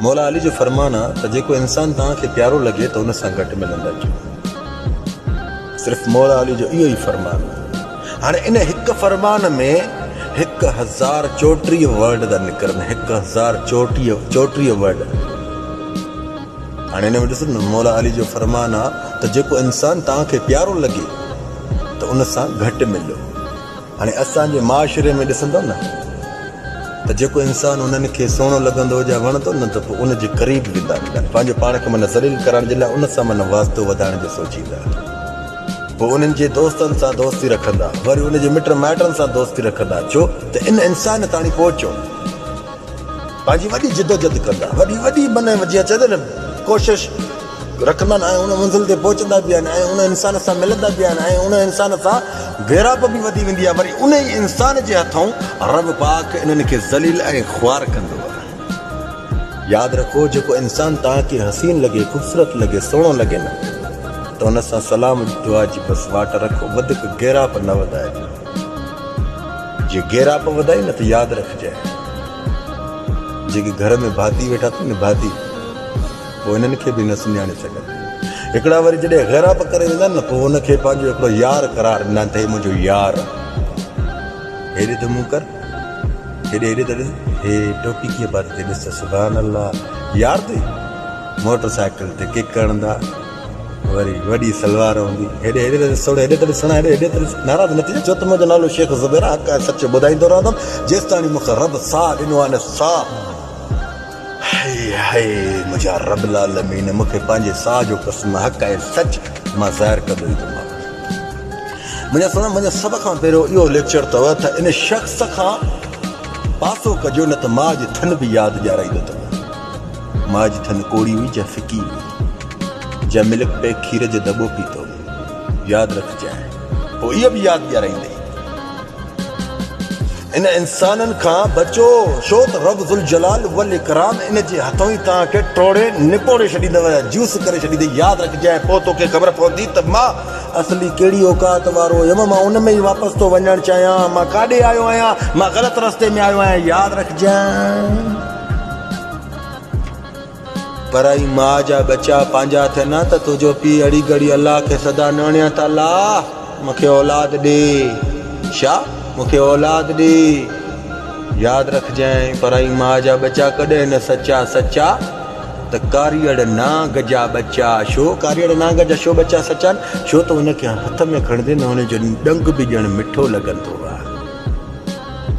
मौला अली जो फरमान आहे त जेको इंसान तव्हांखे प्यारो लॻे त उन सां घटि मिलंदा अचो। सिर्फ़ु मौला अली जो इहो ई फरमान आहे। हाणे इन हिकु फरमान में 1034 वर्ड था निकिरनि, 1034 वर्ड। हाणे हिन में ॾिसो न, मौला अली जो फरमान आहे त जेको इंसान तव्हांखे प्यारो लॻे त उन सां घटि मिलो। हाणे असांजे माशरे में ॾिसंदो न त जेको इंसान उन्हनि खे सुहिणो लॻंदो हुजे वणंदो न त पोइ उनजे क़रीब वेंदा, पंहिंजे पाण खे माना ज़लील करण जे लाइ उन सां माना वास्तो वधाइण जो सोचींदा। पोइ उन्हनि जे दोस्तनि सां दोस्ती रखंदा, वरी उनजे मिट माइटनि सां दोस्ती रखंदा। छो त इन इंसान ताणी पहुचो पंहिंजी वॾी जिदोजहद कंदा, वॾी माना जीअं चवंदा न कोशिश रखंदा आहिनि ऐं उन मंज़िल ते पहुचंदा बि आहिनि ऐं उन इंसान सां मिलंदा बि आहिनि ऐं उन इंसान सां गैराप बि वधी वेंदी आहे। वरी उन ई इंसान जे हथों रब पाक इन्हनि खे ज़लील ऐं ख्वार कंदो आहे। यादि रखो, जेको इंसान तव्हांखे हसीन लॻे, ख़ूबसूरत लॻे, सुहिणो लॻे न त उन सां सलाम दुआ जी बसि वाट रखो, वधीक गैराप न वधाए। जे गैराप वधाई न त यादि रखजांइ, जेके घर में भाती वेठा अथनि न भाती, पोइ इन्हनि खे बि न सुञाणे सघंदा। हिकिड़ा वरी जॾहिं गैराप करे वेंदा न पोइ हुनखे पंहिंजो हिकिड़ो यार करार ॾींदा आहिनि त हे मुंहिंजो यार, हेॾे त मूं कर, हेॾे त ॾिस, हे टोपी कीअं पाती ते ॾिस, सुभान अल्लाह, यार ते मोटर साइकिल ते किक हणंदा, वरी वॾी सलवार हूंदी, हेॾे त ॾिसोड़े, हेॾे त ॾिसणा, हेॾे त ॾिस। नाराज़ न थी छो त मुंहिंजो नालो शेख ज़ुबैर आहे, हक़ आहे, सच ॿुधाईंदो रहंदुमि जेसि ताणी मूंखे रब साह ॾिनो आहे न। साह मुंहिंजा रब लालमीन मूंखे पंहिंजे साह जो कसम, हक़ आहे, सच मां ज़ाहिर कंदो ईंदुमि। मुंहिंजा सभ खां पहिरियों इहो लेक्चर अथव त इन शख़्स खां पासो कजो न त माउ जी थन बि यादि ॾियाराईंदो अथव। माउ जी थन कोड़ी हुई जा फिकी हुई, जा मिल्क पे खीर जो दॿो पीतो, यादि रखजांइ, पोइ इहो बि यादि ॾियाराईंदे। इन इंसाननि खां बचो, छो त रब ज़ुल जलाल वल इकराम इन जे हथों ई तव्हांखे टोड़े निपोड़े छॾींदव, जूस करे छॾींदे। यादि रखजांइ, पोइ तोखे ख़बर पवंदी त मां असली कहिड़ी औकात वारो हुयमि, मां उन में ई वापसि थो वञणु चाहियां, मां काॾे आयो आहियां, मां ग़लति रस्ते में आयो आहियां। यादि रखजांइ, पराई माउ जा बचा पंहिंजा थियनि त तुंहिंजो पीउ अड़ी घड़ी अलाह खे सदा नणिया त अलाह मूंखे औलाद ॾे, छा मूंखे औलाद ॾे। यादि रखजांइ, पराई माउ जा बचा कॾहिं न सचा त कारीअड़ नांग जा बचा। छो कारीअड़ नांग जा छो बचा सचा? छो त हुनखे हथ में खणंदे न हुनजो डंग बि ॼण मिठो लॻंदो आहे।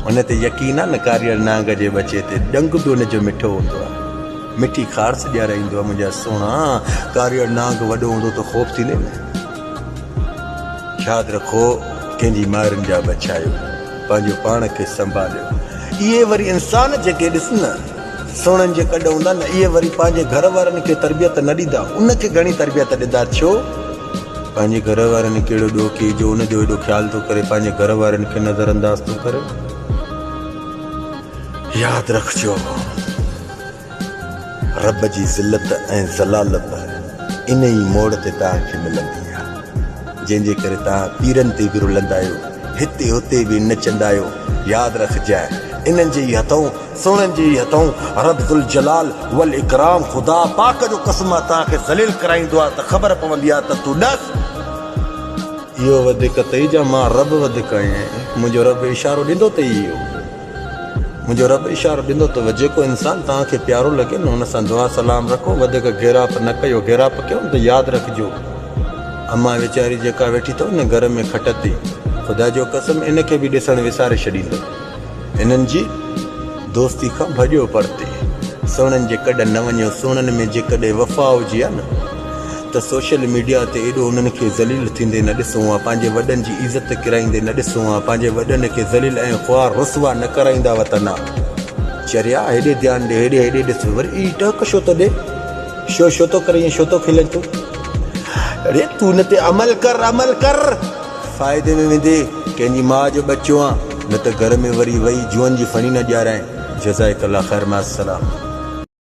हुन ते यकीन आहे न, कारीअड़ नांग जे बचे ते डंग बि हुनजो मिठो हूंदो आहे, मिठी खारस ॾियाराईंदो आहे। मुंहिंजा सुहिणा, कारीअड़ नांग वॾो हूंदो त ख़ौफ़ थींदे न। यादि रखो, कंहिंजी माइरुनि जा बचायो, पंहिंजो पाण खे संभालियो। इहे वरी इंसान जेके ॾिस न सुहिणनि जे कॾ हूंदा न, इहे वरी पंहिंजे घर वारनि खे तरबियत न ॾींदा, उनखे घणी तरबियत ॾींदा। छो पंहिंजे घर वारनि खे अहिड़ो ॾोह की जो उनजो एॾो ख़्यालु थो करे, पंहिंजे घर वारनि खे नज़र अंदाज़ थो करे। यादि रखजो, रब जी ज़िलत ऐं ज़लालत इन ई मोड़ ते तव्हांखे मिलंदी आहे, जंहिंजे करे तव्हां पीरनि ते बि रुलंदा आहियो, हिते हुते बि नचंदा आहियो। यादि रखजांइ, इन्हनि जे ई हथों, सुहिणनि जे ई हथों रब ज़ुल जलाल वल इकराम ख़ुदा पाक जो कसम तव्हांखे ज़लील कराईंदो आहे त ख़बर पवंदी आहे त तूं ॾस इहो वधीक अथई जा मां रब वधीक आहियां। मुंहिंजो रब इशारो ॾींदो अथई, इहो मुंहिंजो रब इशारो ॾींदो अथव। जेको इंसान तव्हांखे प्यारो लॻे न हुन सां दुआ सलाम रखो, वधीक गैराप न कयो। गैराप कयो न त यादि रखिजो, अम्मा वीचारी जेका वेठी अथव न घर में खट ते, ख़ुदा जो कसम इनखे बि ॾिसणु विसारे छॾींदो। इन्हनि जी दोस्ती खां भॼो परते, सुहिणनि जे कॾ न वञो। सुहिणनि में जेकॾहिं वफ़ा हुजे आहे न त सोशल मीडिया ते एॾो उन्हनि खे ज़लील थींदे न ॾिसूं आहे, पंहिंजे वॾनि जी इज़त किराईंदे न ॾिसूं आहे, पंहिंजे वॾनि खे ज़लील ऐं ख़्वार रुसवा न कराईंदा वतन आहे। चरिया हेॾे ध्यानु ॾे, हेॾे ॾिस, वरी ई टहक छो थो ॾे, छो थो करे, ईअं छो थो खिले तूं? अरे तूं हिन ते अमल कर, फ़ाइदे में वेंदे। कंहिंजी माउ जो बचो आहे न त घर में वरी वही जुअनि जी फणी न ॾियाराए। जज़ाकल्लाह ख़ैर, मां सलाम।